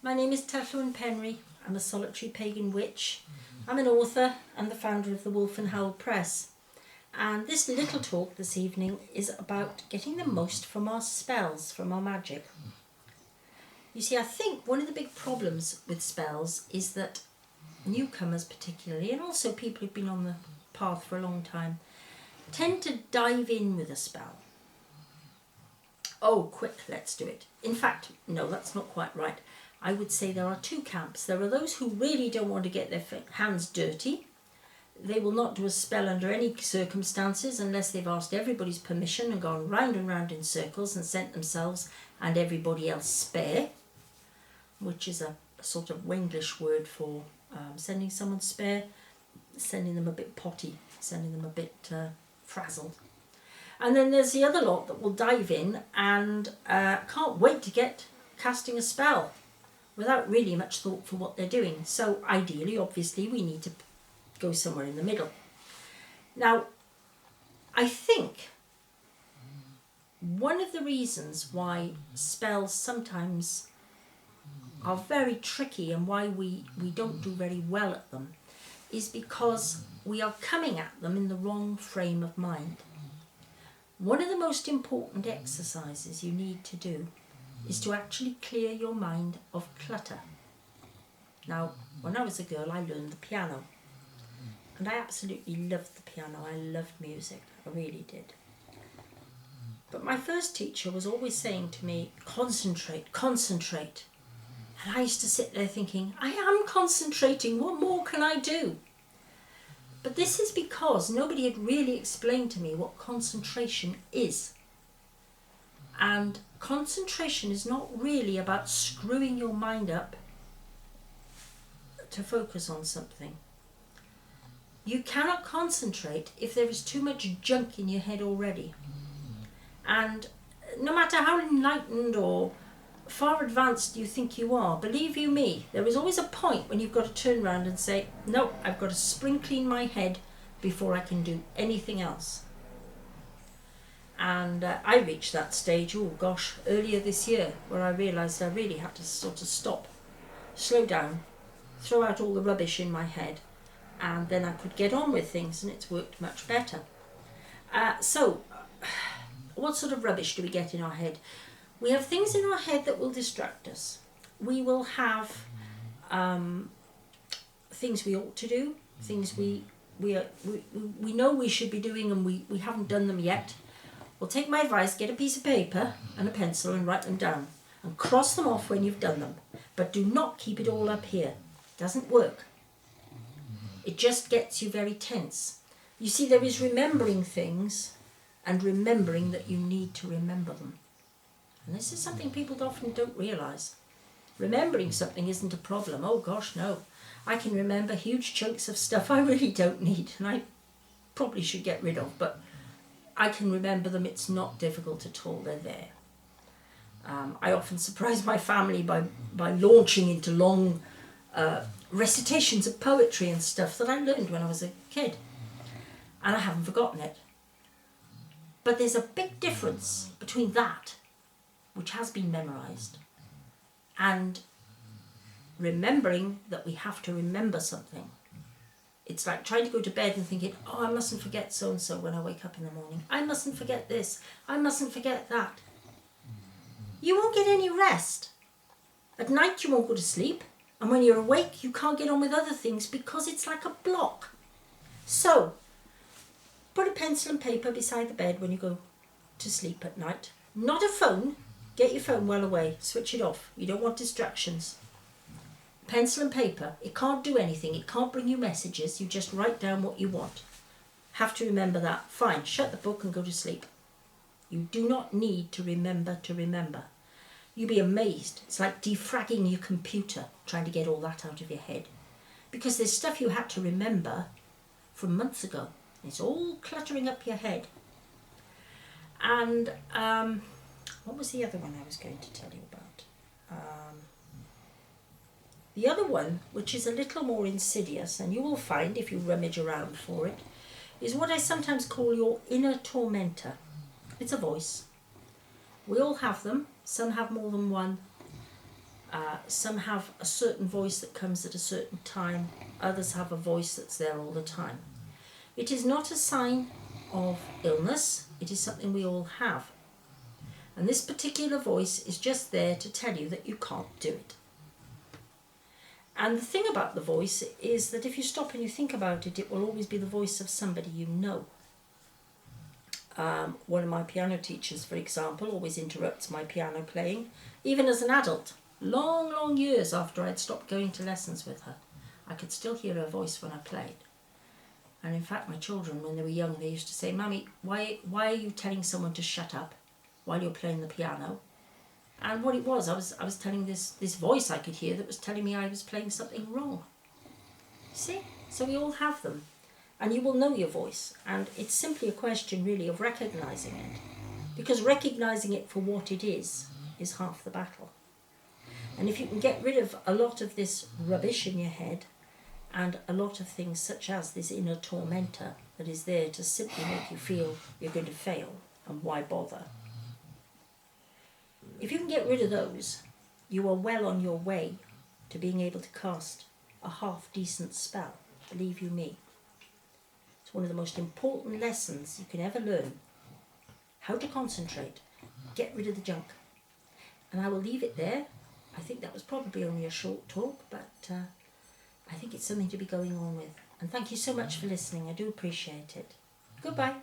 My name is Telflyn Penry. I'm a solitary pagan witch. I'm an author and the founder of the Wolf and Howl Press. And this little talk this evening is about getting the most from our spells, from our magic. You see, I think one of the big problems with spells is that newcomers particularly, and also people who've been on the path for a long time, tend to dive in with a spell. Oh, quick, let's do it. In fact, no, that's not quite right. I would say there are two camps. There are those who really don't want to get their hands dirty. They will not do a spell under any circumstances unless they've asked everybody's permission and gone round and round in circles and sent themselves and everybody else spare, which is a sort of Wenglish word for sending someone spare, sending them a bit potty, sending them a bit frazzled. And then there's the other lot that will dive in and can't wait to get casting a spell without really much thought for what they're doing. So ideally, obviously, we need to go somewhere in the middle. Now, I think one of the reasons why spells sometimes are very tricky and why we don't do very well at them is because we are coming at them in the wrong frame of mind. One of the most important exercises you need to do is to actually clear your mind of clutter. Now, when I was a girl, I learned the piano. And I absolutely loved the piano. I loved music. I really did. But my first teacher was always saying to me, concentrate, concentrate. And I used to sit there thinking, I am concentrating. What more can I do? But this is because nobody had really explained to me what concentration is. And concentration is not really about screwing your mind up to focus on something. You cannot concentrate if there is too much junk in your head already. And no matter how enlightened or far advanced you think you are, believe you me, there is always a point when you've got to turn around and say, no, I've got to spring clean my head before I can do anything else. And I reached that stage, earlier this year, where I realised I really had to sort of stop, slow down, throw out all the rubbish in my head, and then I could get on with things, and it's worked much better. So, what sort of rubbish do we get in our head? We have things in our head that will distract us. We will have things we ought to do, things we know we should be doing and we haven't done them yet. Well, take my advice, get a piece of paper and a pencil and write them down and cross them off when you've done them. But do not keep it all up here. It doesn't work. It just gets you very tense. You see, there is remembering things and remembering that you need to remember them. And this is something people often don't realise. Remembering something isn't a problem. Oh gosh, no. I can remember huge chunks of stuff I really don't need and I probably should get rid of, but I can remember them. It's not difficult at all. They're there. I often surprise my family by launching into long recitations of poetry and stuff that I learned when I was a kid. And I haven't forgotten it. But there's a big difference between that, which has been memorised, and remembering that we have to remember something. It's like trying to go to bed and thinking, oh, I mustn't forget so-and-so when I wake up in the morning. I mustn't forget this. I mustn't forget that. You won't get any rest. At night you won't go to sleep. And when you're awake, you can't get on with other things because it's like a block. So, put a pencil and paper beside the bed when you go to sleep at night. Not a phone. Get your phone well away. Switch it off. You don't want distractions. Pencil and paper. It can't do anything. It can't bring you messages. You just write down what you want. Have to remember that. Fine. Shut the book and go to sleep. You do not need to remember to remember. You'll be amazed. It's like defragging your computer, trying to get all that out of your head. Because there's stuff you had to remember from months ago. It's all cluttering up your head. And what was the other one I was going to tell you about? The other one, which is a little more insidious, and you will find if you rummage around for it, is what I sometimes call your inner tormentor. It's a voice. We all have them. Some have more than one. Some have a certain voice that comes at a certain time, others have a voice that's there all the time. It is not a sign of illness, it is something we all have. And this particular voice is just there to tell you that you can't do it. And the thing about the voice is that if you stop and you think about it, it will always be the voice of somebody you know. One of my piano teachers, for example, always interrupts my piano playing, even as an adult. Long, long years after I'd stopped going to lessons with her, I could still hear her voice when I played. And in fact, my children, when they were young, they used to say, "Mummy, why are you telling someone to shut up while you're playing the piano?" And what it was, I was telling this voice I could hear that was telling me I was playing something wrong. See? So we all have them. And you will know your voice. And it's simply a question, really, of recognising it. Because recognising it for what it is half the battle. And if you can get rid of a lot of this rubbish in your head and a lot of things such as this inner tormentor that is there to simply make you feel you're going to fail and why bother. If you can get rid of those, you are well on your way to being able to cast a half-decent spell, believe you me. It's one of the most important lessons you can ever learn. How to concentrate, get rid of the junk. And I will leave it there. I think that was probably only a short talk, but I think it's something to be going on with. And thank you so much for listening. I do appreciate it. Goodbye.